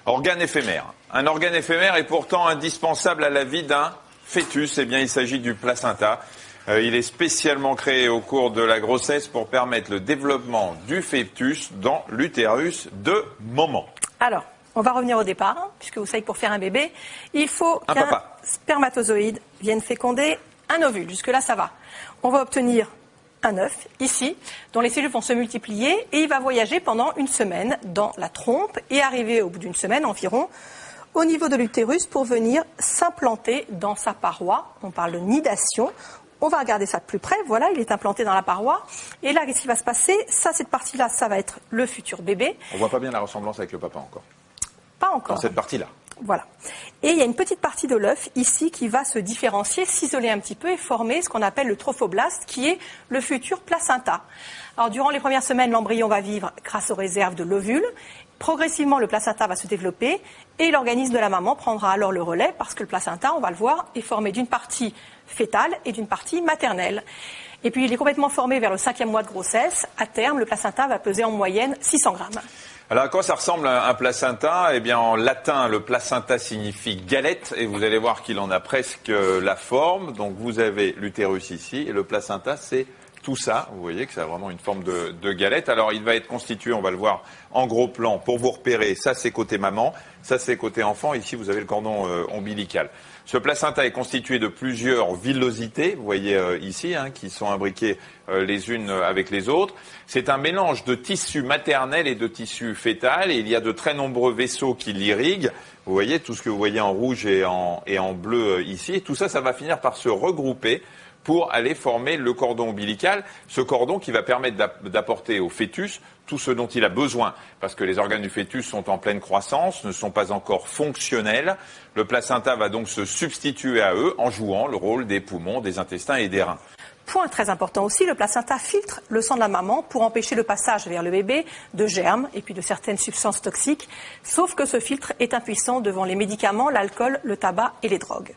Organe éphémère. Un organe éphémère est pourtant indispensable à la vie d'un fœtus. Eh bien, il s'agit du placenta. Il est spécialement créé au cours de la grossesse pour permettre le développement du fœtus dans l'utérus de maman. Alors, on va revenir au départ, puisque vous savez que pour faire un bébé, il faut qu'un spermatozoïde vienne féconder un ovule. Jusque-là, ça va. On va obtenir un œuf, ici, dont les cellules vont se multiplier et il va voyager pendant une semaine dans la trompe et arriver au bout d'une semaine environ au niveau de l'utérus pour venir s'implanter dans sa paroi. On parle de nidation. On va regarder ça de plus près. Voilà, il est implanté dans la paroi. Et là, qu'est-ce qui va se passer? Ça, cette partie-là, ça va être le futur bébé. On voit pas bien la ressemblance avec le papa encore. Pas encore. Dans cette partie-là. Voilà. Et il y a une petite partie de l'œuf ici qui va se différencier, s'isoler un petit peu et former ce qu'on appelle le trophoblaste, qui est le futur placenta. Alors, durant les premières semaines, l'embryon va vivre grâce aux réserves de l'ovule. Progressivement, le placenta va se développer et l'organisme de la maman prendra alors le relais parce que le placenta, on va le voir, est formé d'une partie fétale et d'une partie maternelle. Et puis, il est complètement formé vers le 5e mois de grossesse. À terme, le placenta va peser en moyenne 600 grammes. Alors, à quoi ça ressemble un placenta? Eh bien, en latin, le placenta signifie galette, et vous allez voir qu'il en a presque la forme. Donc, vous avez l'utérus ici, et le placenta, c'est tout ça. Vous voyez que ça a vraiment une forme de galette. Alors, il va être constitué, on va le voir en gros plan, pour vous repérer. Ça, c'est côté maman, ça, c'est côté enfant. Ici, vous avez le cordon ombilical. Ce placenta est constitué de plusieurs villosités, vous voyez ici, qui sont imbriquées les unes avec les autres. C'est un mélange de tissu maternel et de tissu fœtal, et il y a de très nombreux vaisseaux qui l'irriguent. Vous voyez tout ce que vous voyez en rouge et en bleu ici. Et tout ça, ça va finir par se regrouper pour aller former le cordon ombilical, ce cordon qui va permettre d'apporter au fœtus tout ce dont il a besoin, parce que les organes du fœtus sont en pleine croissance, ne sont pas encore fonctionnels. Le placenta va donc se substituer à eux en jouant le rôle des poumons, des intestins et des reins. Point très important aussi, le placenta filtre le sang de la maman pour empêcher le passage vers le bébé de germes et puis de certaines substances toxiques, sauf que ce filtre est impuissant devant les médicaments, l'alcool, le tabac et les drogues.